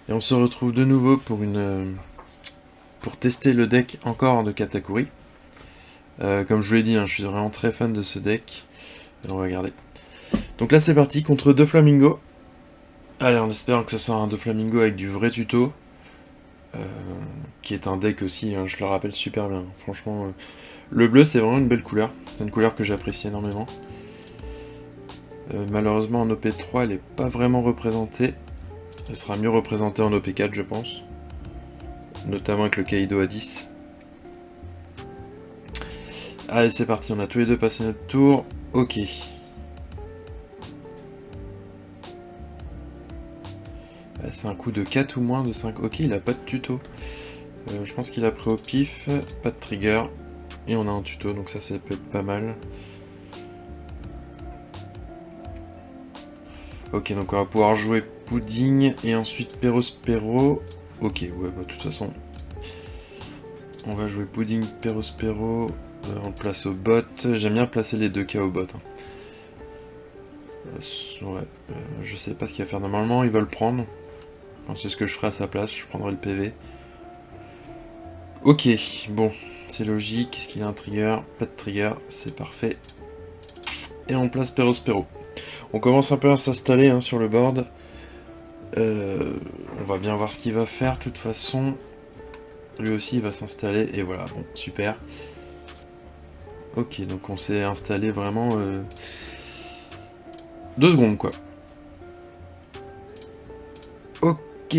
Et on se retrouve de nouveau pour tester le deck encore de Katakuri. Comme je vous l'ai dit, hein, je suis vraiment très fan de ce deck. Et on va regarder. Donc là c'est parti, contre deux flamingos. Allez, on espère que ce soit un deux flamingos avec du vrai tuto. Qui est un deck aussi, hein, je le rappelle super bien. Franchement, le bleu c'est vraiment une belle couleur. C'est une couleur que j'apprécie énormément. Malheureusement en OP3 elle n'est pas vraiment représentée. Elle sera mieux représentée en OP4 je pense. Notamment avec le Kaido à 10. Allez c'est parti, on a tous les deux passé notre tour. Ok. C'est un coup de 4 ou moins de 5. Ok, il a pas de tuto. Je pense qu'il a pris au pif. Pas de trigger. Et on a un tuto, donc ça peut être pas mal. Ok, donc on va pouvoir jouer Pudding et ensuite Perospero. Ok, ouais, bah de toute façon. On va jouer Pudding, Perospero. On place au bot. J'aime bien placer les 2 K au bot. Hein. Ouais, je sais pas ce qu'il va faire normalement, il va le prendre. C'est ce que je ferai à sa place, je prendrai le PV. Ok, bon, c'est logique. Est-ce qu'il a un trigger? Pas de trigger, c'est parfait. Et on place Perospero. On commence un peu à s'installer hein, sur le board. On va bien voir ce qu'il va faire, de toute façon. Lui aussi, il va s'installer, et voilà, bon, super. Ok, donc on s'est installé vraiment... 2 secondes, quoi. Ok.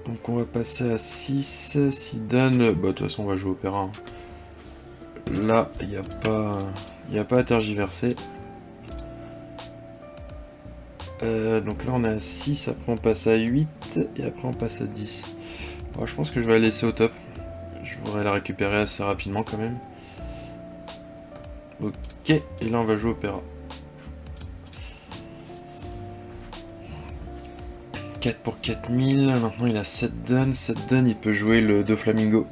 Donc on va passer à 6. S'il donne... Bah, de toute façon, on va jouer opéra. Hein. Là, il n'y a pas à tergiverser. Donc là, on est à 6. Après, on passe à 8. Et après, on passe à 10. Alors, je pense que je vais la laisser au top. Je voudrais la récupérer assez rapidement, quand même. Ok. Et là, on va jouer opéra. 4 pour 4000. Maintenant, il a 7 dons. 7 dons, il peut jouer le 2 flamingo.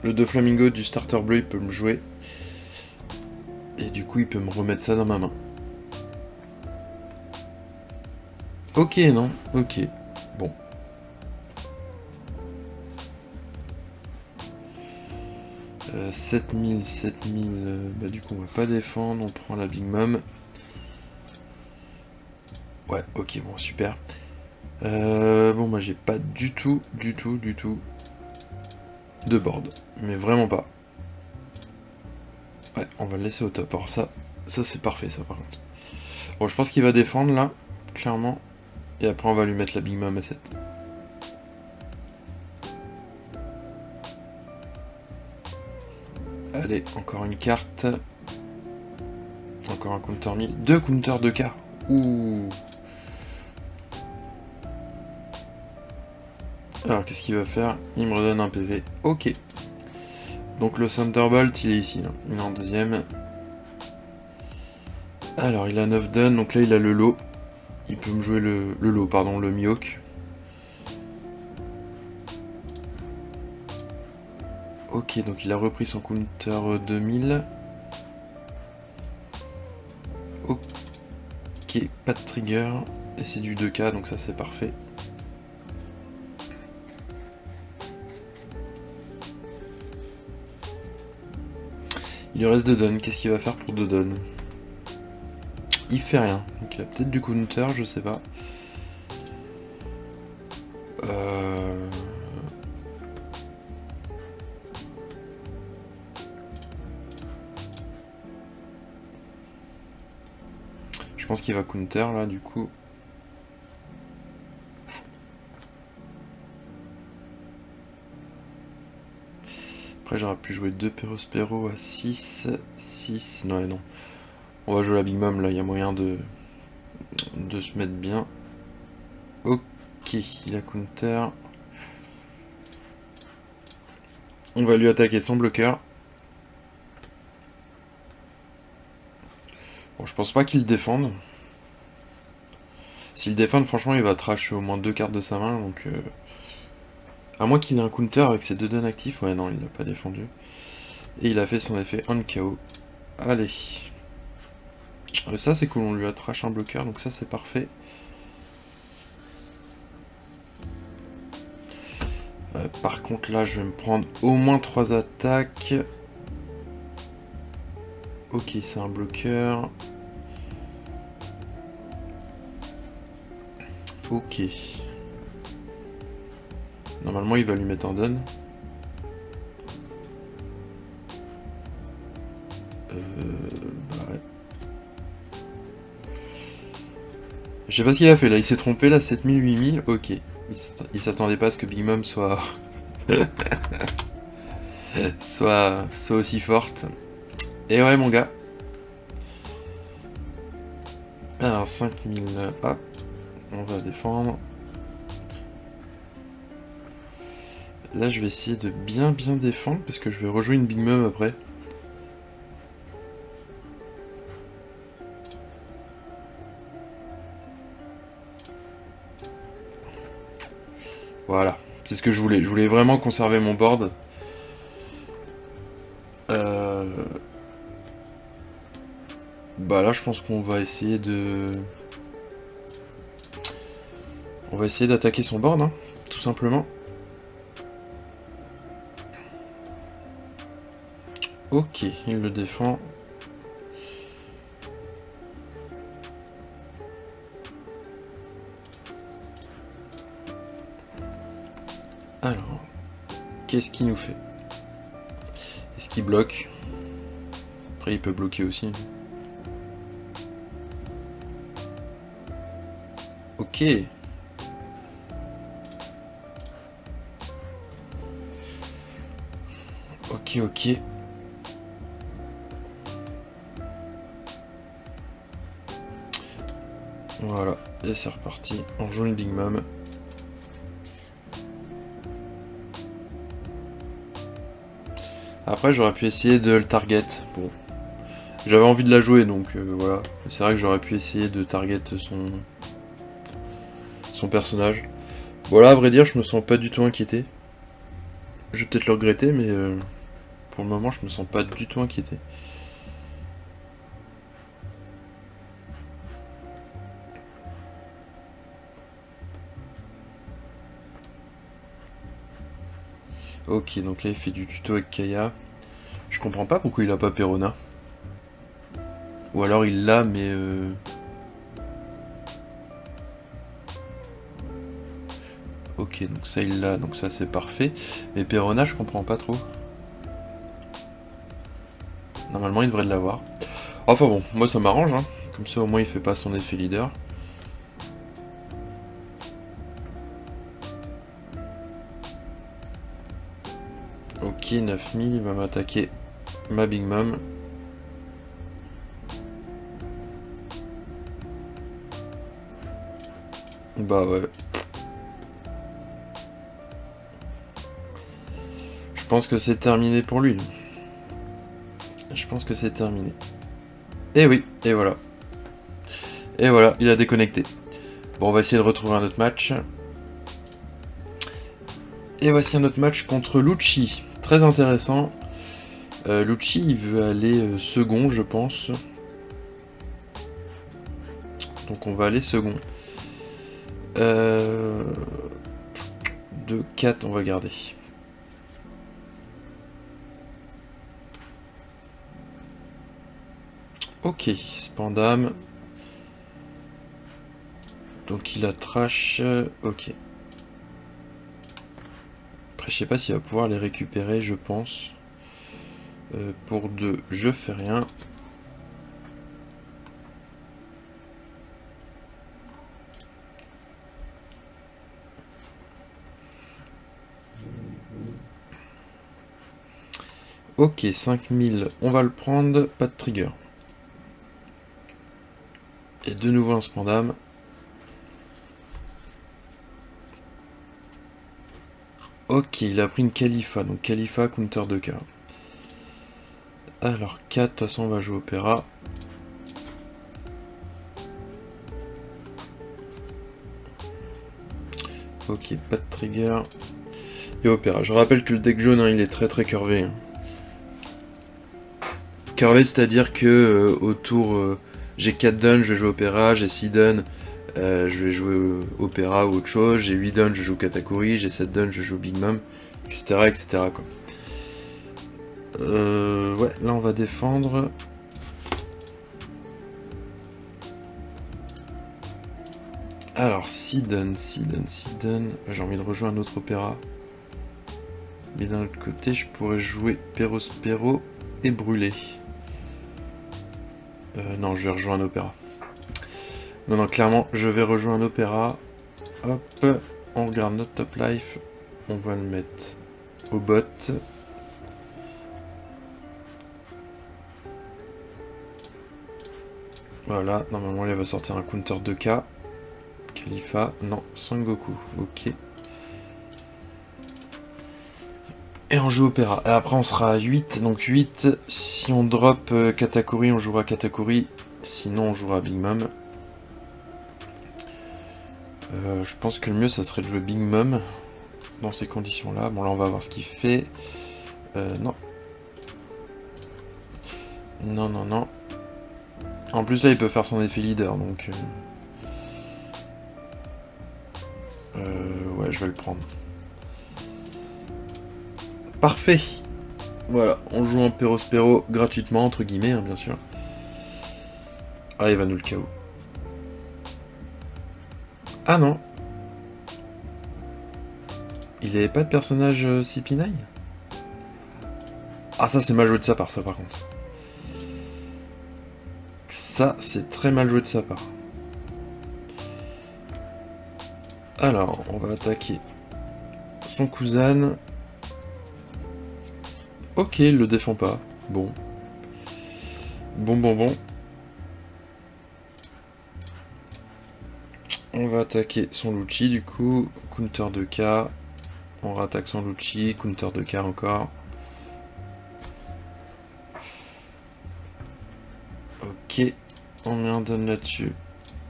Le 2 flamingo du starter bleu, il peut me jouer. Et du coup, il peut me remettre ça dans ma main. Ok, non. Ok. Bon. Euh, 7000. Bah du coup, on va pas défendre. On prend la Big Mom. Ouais, ok, bon, super. Bon, moi, j'ai pas du tout de board. Mais vraiment pas. Ouais, on va le laisser au top. Alors ça c'est parfait, ça, par contre. Bon, je pense qu'il va défendre, là. Clairement. Et après, on va lui mettre la Big Mom à 7. Allez, encore une carte. Encore un counter 1000. 2 counters de K. Ouh. Alors, qu'est-ce qu'il va faire? Il me redonne un PV. Ok. Donc, le Thunderbolt, il est ici. Là. Il est en deuxième. Alors, il a 9 done. Donc là, il a le lot. Il peut me jouer le lot, pardon, le Mihawk. Ok, donc il a repris son counter 2000. Ok, pas de trigger. Et c'est du 2K, donc ça c'est parfait. Il lui reste 2 dons. Qu'est-ce qu'il va faire pour 2 dons? Il fait rien. Donc il a peut-être du counter, je sais pas. Je pense qu'il va counter là du coup. Après j'aurais pu jouer 2 Perospero à 6. 6. Non, non. On va jouer la Big Mom là, il y a moyen de se mettre bien. Ok, il a counter. On va lui attaquer son bloqueur. Bon, je pense pas qu'il défende. S'il défend, franchement, il va trash au moins 2 cartes de sa main, donc... À moins qu'il ait un counter avec ses 2 dons actifs. Ouais, non, il l'a pas défendu. Et il a fait son effet on KO. Allez. Ça, c'est cool, on lui a trash un bloqueur, donc ça, c'est parfait. Par contre là je vais me prendre au moins 3 attaques. Ok, c'est un bloqueur. Ok. Normalement il va lui mettre un don. Bah ouais. Je sais pas ce qu'il a fait là, il s'est trompé là, 7000, 8000, ok. Il s'attendait pas à ce que Big Mom soit... soit aussi forte. Et ouais mon gars. Alors 5000, hop, on va défendre. Là je vais essayer de bien défendre parce que je vais rejouer une Big Mom après. Voilà, c'est ce que je voulais. Je voulais vraiment conserver mon board. Bah là je pense qu'on va essayer de... On va essayer d'attaquer son board, hein, tout simplement. Ok, il le défend. Alors, qu'est-ce qu'il nous fait? Est-ce qu'il bloque? Après il peut bloquer aussi. Ok. Ok. Voilà, et c'est reparti. On joue une Big Mom. Après j'aurais pu essayer de le target. Bon. J'avais envie de la jouer donc voilà. C'est vrai que j'aurais pu essayer de target son personnage. Voilà, à vrai dire, je me sens pas du tout inquiété. Je vais peut-être le regretter, mais pour le moment, je me sens pas du tout inquiété. Ok, donc là, il fait du tuto avec Kaya. Je comprends pas pourquoi il a pas Perona. Ou alors il l'a, mais... Ok, donc ça il l'a, donc ça c'est parfait. Mais Perona, je comprends pas trop. Normalement, il devrait l'avoir. Enfin bon, moi ça m'arrange, hein. Comme ça, au moins, il fait pas son effet leader. Ok, 9000, il va m'attaquer ma Big Mom. Bah ouais. Je pense que c'est terminé pour lui. Je pense que c'est terminé. Et oui, et voilà. Et voilà, il a déconnecté. Bon, on va essayer de retrouver un autre match. Et voici un autre match contre Lucci. Très intéressant. Lucci, il veut aller second, je pense. Donc on va aller second. 2, 4, on va garder. Ok, Spandam. Donc il a trash. Ok. Après, je sais pas s'il va pouvoir les récupérer, je pense. Pour 2, je fais rien. Ok, 5000, on va le prendre, pas de trigger. Et de nouveau un Spandam. Ok, il a pris une Khalifa, donc Khalifa counter 2K. Alors 4, de toute façon on va jouer Opéra. Ok, pas de trigger. Et Opéra. Je rappelle que le deck jaune, hein, il est très curvé. Hein. Curvé, c'est-à-dire que au tour, j'ai 4 duns, je joue Opéra, j'ai 6 duns, je vais jouer opéra ou autre chose, j'ai 8 dons, je joue Katakuri, j'ai 7 dons, je joue Big Mom, etc. etc. quoi. Ouais, là on va défendre. Alors, 6 dons, j'ai envie de rejoindre un autre opéra. Mais d'un autre côté, je pourrais jouer Perospero et brûler. Non, je vais rejoindre un opéra. Non, clairement, je vais rejoindre un opéra. Hop, on regarde notre top life. On va le mettre au bot. Voilà, normalement, il va sortir un counter 2K. Khalifa, non, Sangoku, ok. Et on joue opéra. Et après on sera à 8, donc 8, si on drop Katakuri, on jouera Katakuri, sinon on jouera Big Mom. Je pense que le mieux ça serait de jouer Big Mom dans ces conditions là. Bon là on va voir ce qu'il fait. Non. Non. En plus là il peut faire son effet leader, donc... ouais, je vais le prendre. Parfait. Voilà, on joue en Perospero gratuitement, entre guillemets, hein, bien sûr. Ah, il va nous le KO. Ah non. Il avait pas de personnage CP9 ? Ah, ça c'est mal joué de sa part, ça par contre. Ça, c'est très mal joué de sa part. Alors, on va attaquer son cousin. Ok, il le défend pas. Bon. Bon. On va attaquer son Lucci du coup. Counter 2K. On rattaque son Lucci. Counter 2K encore. Ok. On met un don là-dessus.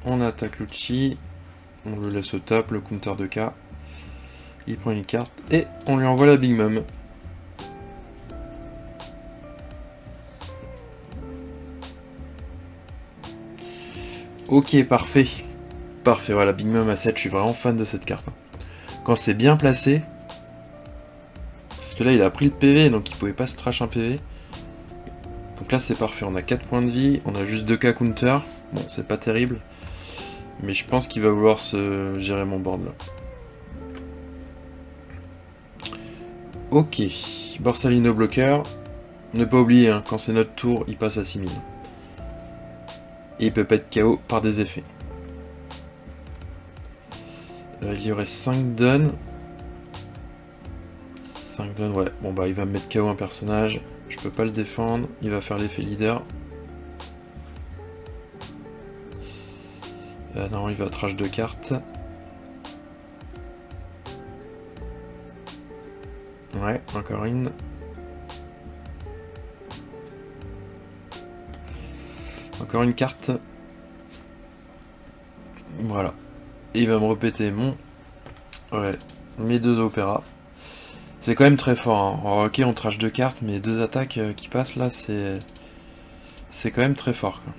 On attaque Lucci. On le laisse au top, le counter 2K. Il prend une carte. Et on lui envoie la Big Mom. Ok, parfait. Parfait, voilà, Big Mom à 7, je suis vraiment fan de cette carte. Quand c'est bien placé, parce que là il a pris le PV, donc il pouvait pas se trash un PV. Donc là c'est parfait, on a 4 points de vie, on a juste 2K counter. Bon, c'est pas terrible, mais je pense qu'il va vouloir se gérer mon board là. Ok, Borsalino bloqueur. Ne pas oublier, hein, quand c'est notre tour, il passe à 6000. Et il peut pas être KO par des effets. Il y aurait 5 dons. 5 dons, ouais. Bon bah il va me mettre KO un personnage. Je peux pas le défendre. Il va faire l'effet leader. Non, il va trash 2 cartes. Ouais, encore une. Encore une carte. Voilà. Et il va me répéter mon... Ouais, mes 2 opéras. C'est quand même très fort. Hein. Alors, ok, on trash 2 cartes, mais 2 attaques qui passent là, c'est... C'est quand même très fort. Quoi.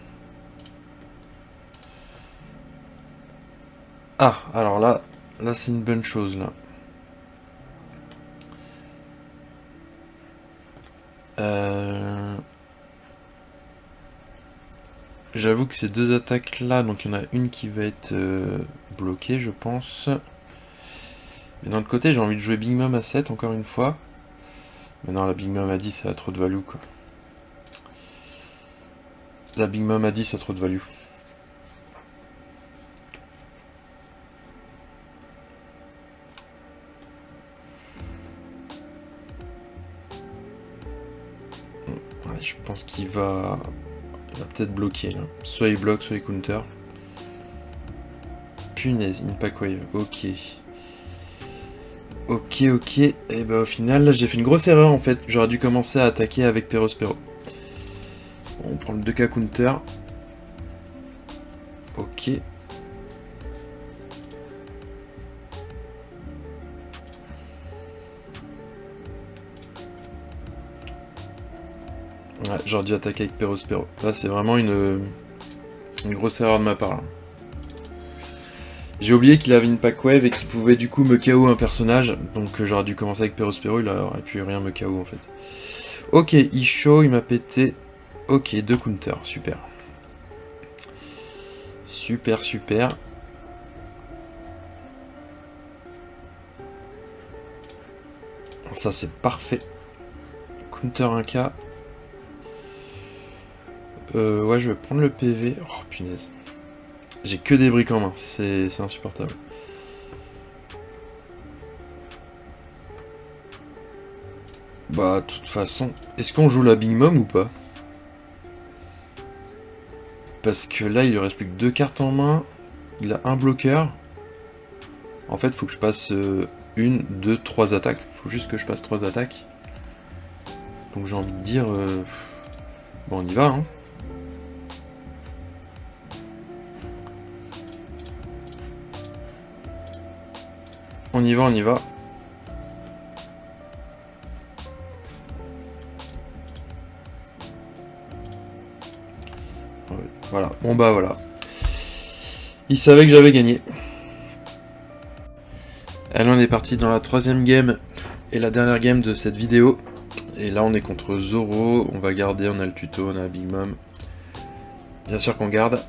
Ah, alors là c'est une bonne chose là. J'avoue que ces 2 attaques là, donc il y en a une qui va être bloquée, je pense. Mais d'un autre côté, j'ai envie de jouer Big Mom à 7 encore une fois. Mais non, la Big Mom à 10, ça a trop de value quoi. La Big Mom à 10, ça a trop de value. Ouais, je pense qu'il va... Il va peut-être bloquer là. Soit il bloque, soit il counter. Punaise, Impact Wave, ok. Ok. Et bah au final, j'ai fait une grosse erreur en fait. J'aurais dû commencer à attaquer avec Perospero. Bon, on prend le 2K counter. Ok. Ouais, j'aurais dû attaquer avec Perospero. Là, c'est vraiment une grosse erreur de ma part. Là. J'ai oublié qu'il avait une pack wave et qu'il pouvait du coup me KO un personnage, donc j'aurais dû commencer avec Perospero, il aurait pu rien me KO en fait. Ok, Isho, il m'a pété. Ok, 2 counters, super. Super, super. Ça c'est parfait. Counter 1k. Ouais, je vais prendre le PV. Oh punaise. J'ai que des briques en main, c'est insupportable. Bah, de toute façon, est-ce qu'on joue la Big Mom ou pas? Parce que là, il lui reste plus que 2 cartes en main. Il a un bloqueur. En fait, faut que je passe 1, 2, 3 attaques. Faut juste que je passe 3 attaques. Donc j'ai envie de dire... Bon, on y va, hein. On y va, on y va. Voilà, bon bah voilà. Il savait que j'avais gagné. Allez, on est parti dans la 3ème game et la dernière game de cette vidéo. Et là on est contre Zoro, on va garder, on a le tuto, on a la Big Mom. Bien sûr qu'on garde.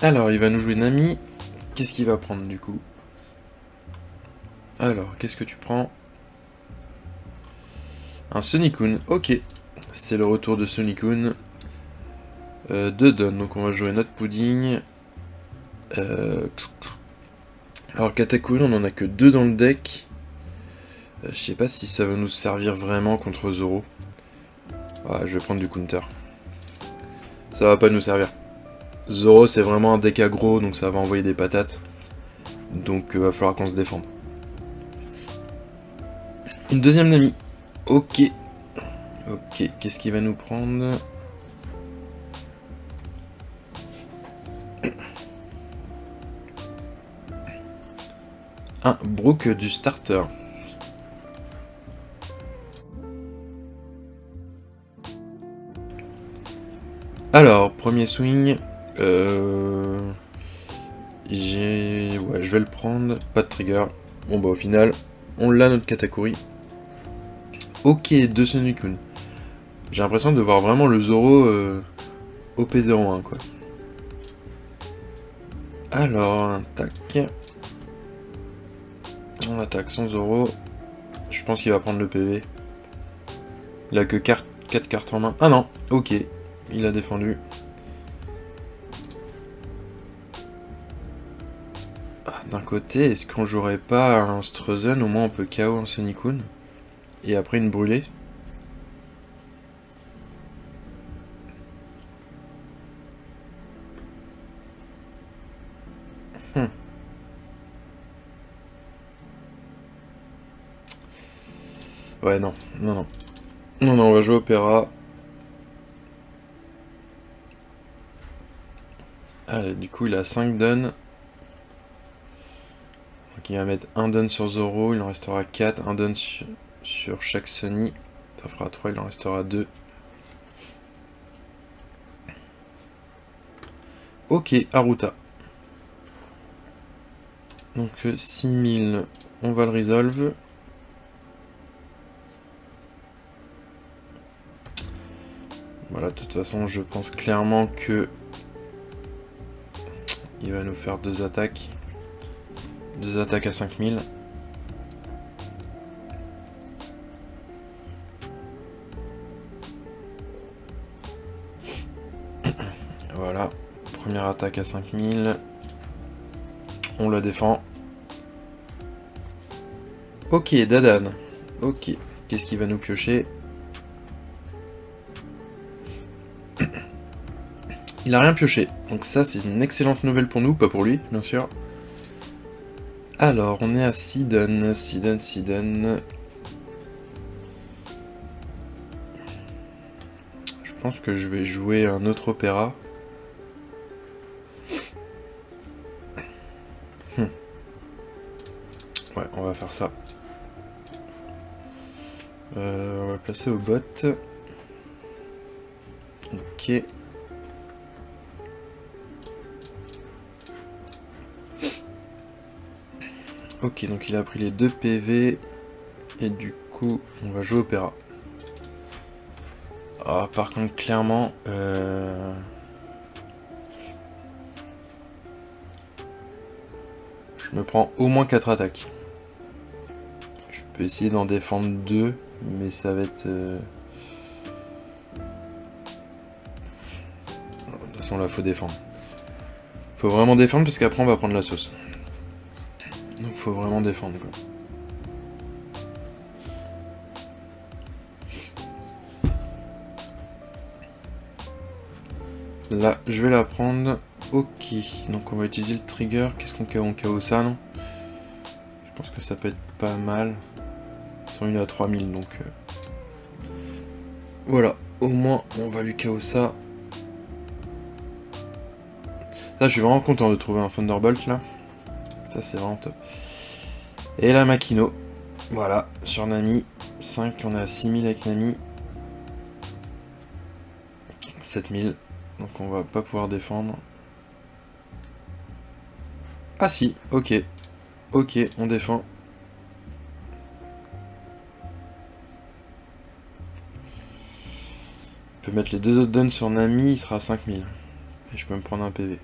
Alors, il va nous jouer Nami. Qu'est-ce qu'il va prendre du coup? Alors, qu'est-ce que tu prends? Un Sunicune, ok. C'est le retour de Sunicune. 2 donnes, donc on va jouer notre pudding. Alors Katakuri, on en a que 2 dans le deck. Je sais pas si ça va nous servir vraiment contre Zoro. Ouais, je vais prendre du counter. Ça va pas nous servir. Zoro c'est vraiment un deck aggro, donc ça va envoyer des patates. Donc va falloir qu'on se défende. Une deuxième Nami. Ok. Ok, qu'est-ce qu'il va nous prendre? Un Brook du starter. Alors, premier swing. Ouais, je vais le prendre. Pas de trigger. Bon bah au final, on l'a notre Katakuri. Ok, 2 Sunicune. J'ai l'impression de voir vraiment le Zoro OP01 quoi. Alors, un tac. On attaque son Zoro. Je pense qu'il va prendre le PV. Il a que 4 cartes en main. Ah non, ok. Il a défendu. Ah, d'un côté, est-ce qu'on jouerait pas un Struzen? Au moins on peut KO un Sunicune. Et après une brûlée. Ouais, non, non, non. Non, non, on va jouer Opéra. Allez, du coup, il a 5 dons. Donc il va mettre un don sur Zoro, il en restera 4. Un don sur chaque Sunny. Ça fera 3, il en restera 2. Ok, Haruta. Donc 6000, on va le resolve. Voilà, de toute façon, je pense clairement que il va nous faire 2 attaques. 2 attaques à 5000. Voilà, première attaque à 5000. On la défend. Ok, Dadan. Ok, qu'est-ce qu'il va nous piocher? Il a rien pioché, donc ça c'est une excellente nouvelle pour nous, pas pour lui, bien sûr. Alors, on est à 6 dons, 6 dons, 6 dons. Je pense que je vais jouer un autre opéra. Ouais, on va faire ça. On va placer au bot. Ok. Ok, donc il a pris les 2 PV. Et du coup, on va jouer Opéra. Ah, par contre, clairement... je me prends au moins 4 attaques. Je peux essayer d'en défendre 2, mais ça va être... De toute façon, là, faut défendre. Faut vraiment défendre, parce qu'après, on va prendre la sauce. Donc, faut vraiment défendre, quoi. Là, je vais la prendre. Ok, donc on va utiliser le trigger. Qu'est-ce qu'on KO? On KO ça, non? Je pense que ça peut être pas mal. Ils sont à 3000, donc... Voilà, au moins, on va lui KO ça. Là, je suis vraiment content de trouver un Thunderbolt, là. Ça, c'est vraiment top. Et la Makino. Voilà, sur Nami. 5, on est à 6000 avec Nami. 7000. Donc on va pas pouvoir défendre. Ah si, ok. Ok, on défend. Je peux mettre les 2 autres duns sur Nami, il sera à 5000. Et je peux me prendre un PV.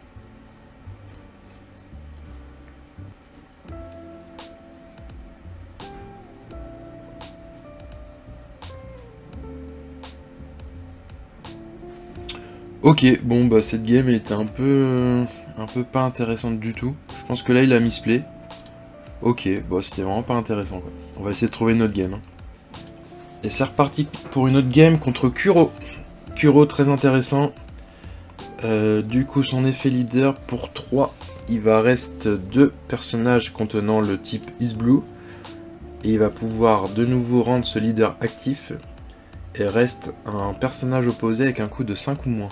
Ok, bon bah cette game était un peu pas intéressante du tout. Je pense que là il a misplay. Ok, bon c'était vraiment pas intéressant quoi. On va essayer de trouver une autre game. Et c'est reparti pour une autre game contre Kuro. Kuro très intéressant. Du coup son effet leader pour 3. Il va rester 2 personnages contenant le type Is Blue. Et il va pouvoir de nouveau rendre ce leader actif. Et reste un personnage opposé avec un coût de 5 ou moins.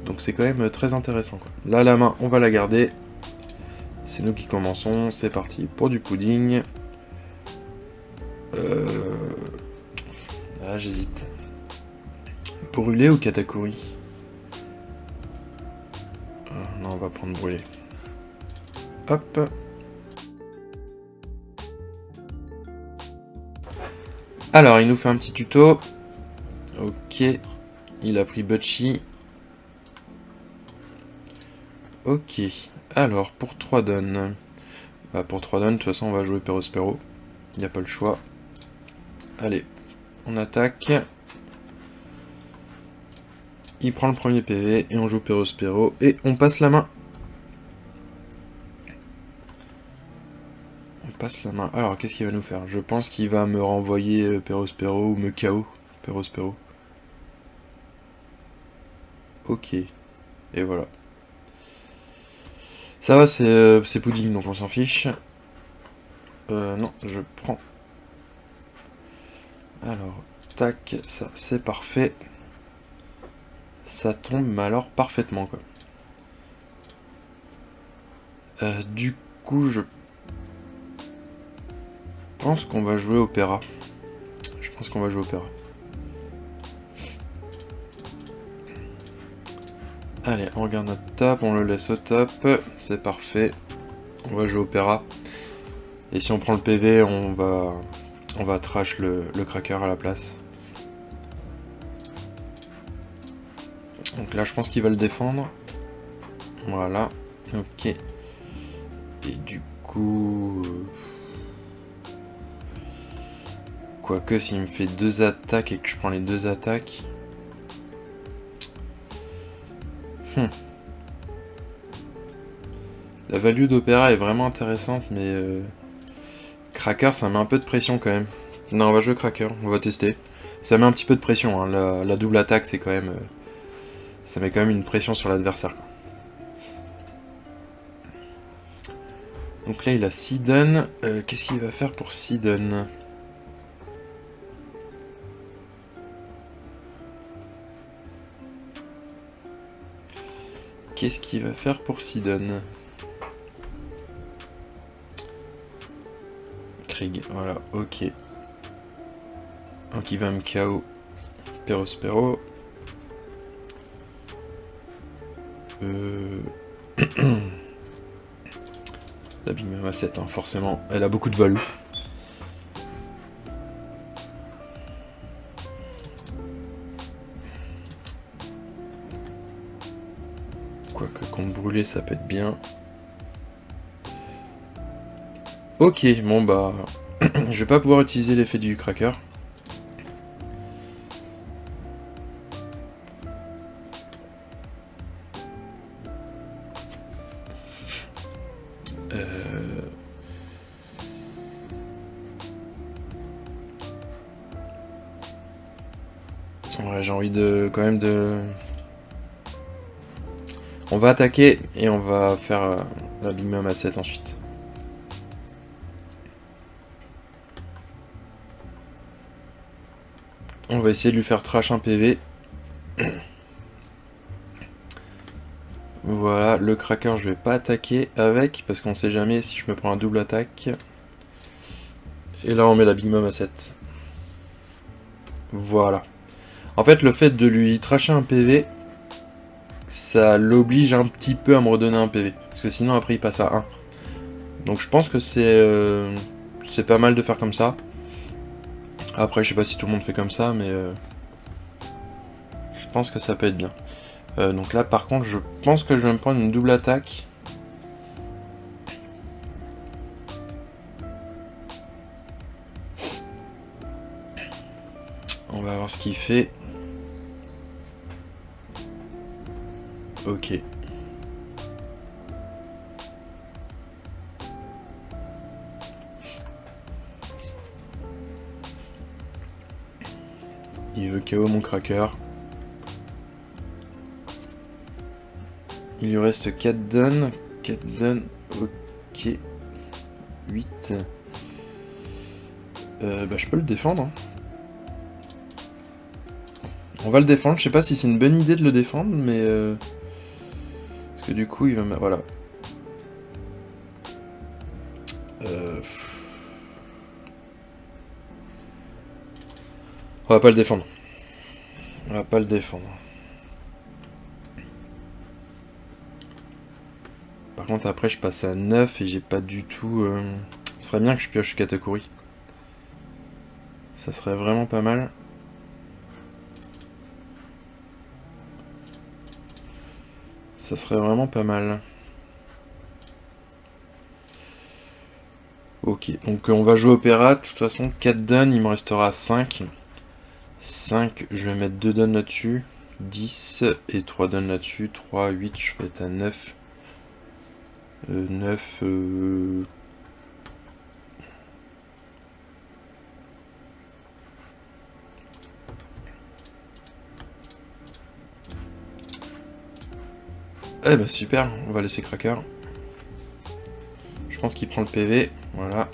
Donc c'est quand même très intéressant quoi. Là la main on va la garder. C'est nous qui commençons, c'est parti pour du pudding. Ah j'hésite. Brûlé ou Katakuri? Non on va prendre brûlé. Hop. Alors il nous fait un petit tuto. Ok. Il a pris Butchie. Ok. Alors pour 3 dons. Bah, pour 3 dons, de toute façon on va jouer Perospero. Il n'y a pas le choix. Allez, on attaque. Il prend le premier PV et on joue Perospero et on passe la main. On passe la main. Alors qu'est-ce qu'il va nous faire? Je pense qu'il va me renvoyer Perospero ou me KO Perospero. Ok. Et voilà. Ça va, c'est pudding donc on s'en fiche. Non, je prends. Alors, tac, ça c'est parfait. Ça tombe, mais alors parfaitement quoi. Du coup, je pense qu'on va jouer Opéra. Je pense qu'on va jouer Opéra. Allez, on regarde notre top, on le laisse au top. C'est parfait. On va jouer Opéra. Et si on prend le PV, on va trash le cracker à la place. Donc là, je pense qu'il va le défendre. Voilà. Ok. Et du coup... Quoique, s'il me fait 2 attaques et que je prends les 2 attaques... La value d'Opéra est vraiment intéressante, mais... Cracker, ça met un peu de pression quand même. Non, on va jouer Cracker, on va tester. Ça met un petit peu de pression, hein. La double attaque, c'est quand même... ça met quand même une pression sur l'adversaire. Donc là, il a Sidon. Qu'est-ce qu'il va faire pour Sidon? Qu'est-ce qu'il va faire pour Sidon? Krieg, voilà, ok. Donc il va me KO Perospero. La Big Mom A7, hein, forcément, elle a beaucoup de value. Quoique contre brûler, ça peut être bien. Ok, bon bah... je vais pas pouvoir utiliser l'effet du cracker. Ouais, j'ai envie de... quand même de... On va attaquer et on va faire la Big Mom A7 ensuite. On va essayer de lui faire trash un PV. Voilà, le cracker je vais pas attaquer avec, parce qu'on sait jamais si je me prends un double attaque. Et là on met la Big Mom A7. Voilà. En fait le fait de lui trasher un PV, ça l'oblige un petit peu à me redonner un PV. Parce que sinon après il passe à 1. Donc je pense que c'est pas mal de faire comme ça. Après je sais pas si tout le monde fait comme ça, mais je pense que ça peut être bien. Donc là par contre je pense que je vais me prendre une double attaque. On va voir ce qu'il fait. Ok. Il veut KO mon cracker. Il lui reste 4 dons. 4 dons. Ok. 8. Bah je peux le défendre. Hein. On va le défendre. Je sais pas si c'est une bonne idée de le défendre, mais... Parce que du coup, il va... Voilà. On va pas le défendre. On va pas le défendre. Par contre, après, je passe à 9 et j'ai pas du tout... Ce serait bien que je pioche Katakuri. Ça serait vraiment pas mal. Ça serait vraiment pas mal. Ok, donc on va jouer opéra. De toute façon, 4 dons, il me restera 5. 5, je vais mettre 2 dons là-dessus. 10 et 3 dons là-dessus. 3, 8, je vais être à 9. 9... Eh bah super, on va laisser cracker. Je pense qu'il prend le PV, voilà.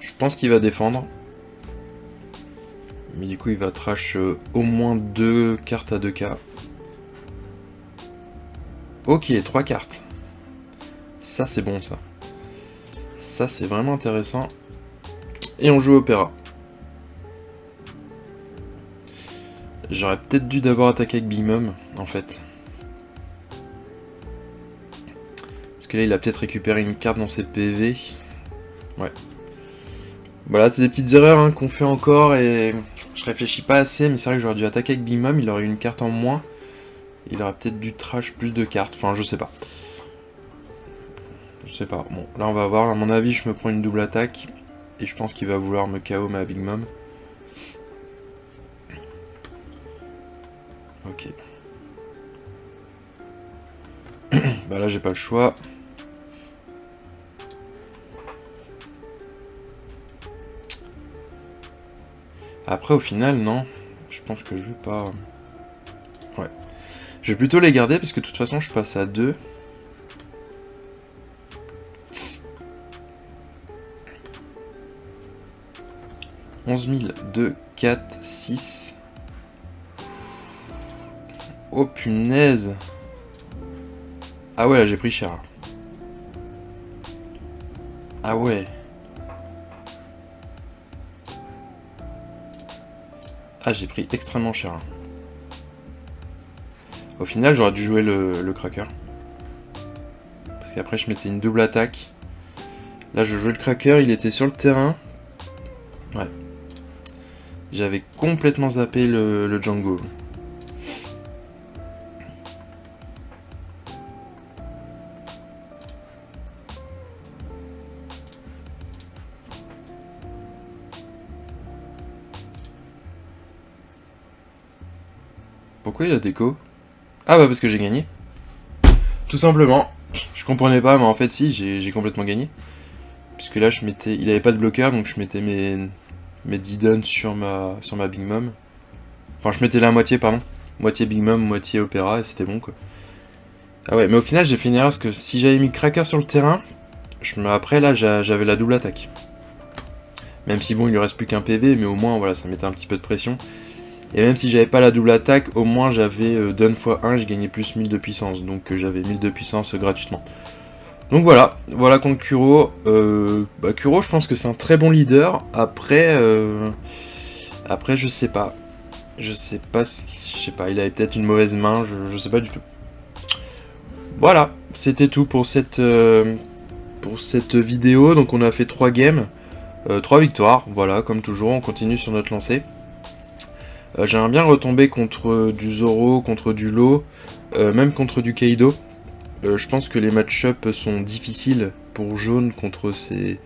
Je pense qu'il va défendre. Mais du coup il va trash au moins 2 cartes à 2K. Ok, 3 cartes. Ça c'est bon ça. Ça c'est vraiment intéressant. Et on joue opéra. J'aurais peut-être dû d'abord attaquer avec Big Mom, en fait. Parce que là, il a peut-être récupéré une carte dans ses PV. Ouais. Voilà, c'est des petites erreurs hein, qu'on fait encore et je réfléchis pas assez, mais c'est vrai que j'aurais dû attaquer avec Big Mom, il aurait eu une carte en moins. Il aurait peut-être dû trash plus de cartes, enfin je sais pas. Je sais pas. Bon, là on va voir, à mon avis je me prends une double attaque. Et je pense qu'il va vouloir me KO ma Big Mom. Ok. Bah là j'ai pas le choix. Après au final non. Je pense que je vais pas... Ouais. Je vais plutôt les garder parce que de toute façon je passe à 2. « 11 000, 2, 4, 6. Oh punaise. Ah ouais, là j'ai pris cher. Ah ouais. Ah j'ai pris extrêmement cher. Au final, j'aurais dû jouer le cracker. Parce qu'après, je mettais une double attaque. Là, je jouais le cracker, il était sur le terrain. Ouais. J'avais complètement zappé le Django. Pourquoi il a déco? Ah bah parce que j'ai gagné. Tout simplement. Je comprenais pas, mais en fait si, j'ai complètement gagné. Puisque là, il avait pas de bloqueur, donc je mettais mes 10 dons sur ma Big Mom. Enfin, je mettais la moitié, pardon. Moitié Big Mom, moitié Opéra, et c'était bon, quoi. Ah ouais, mais au final, j'ai fait une erreur, parce que si j'avais mis Cracker sur le terrain, après, là, j'avais la double attaque. Même si, bon, il lui reste plus qu'un PV, mais au moins, voilà, ça mettait un petit peu de pression. Et même si j'avais pas la double attaque, au moins, j'avais Don x1, j'ai gagné plus 1000 de puissance. Donc, j'avais 1000 de puissance gratuitement. Donc voilà contre Kuro. Kuro, je pense que c'est un très bon leader. Après, je sais pas. Je sais pas, il avait peut-être une mauvaise main, je sais pas du tout. Voilà, c'était tout pour cette vidéo. Donc on a fait 3 games, 3 victoires. Voilà, comme toujours, on continue sur notre lancée. J'aimerais bien retomber contre du Zoro, contre du Law, même contre du Kaido. Je pense que les match-up sont difficiles pour Jaune contre ces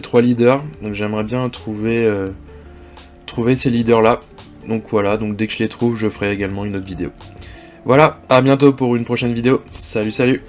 3 leaders. Donc j'aimerais bien trouver ces leaders-là. Donc voilà, donc dès que je les trouve, je ferai également une autre vidéo. Voilà, à bientôt pour une prochaine vidéo. Salut, salut!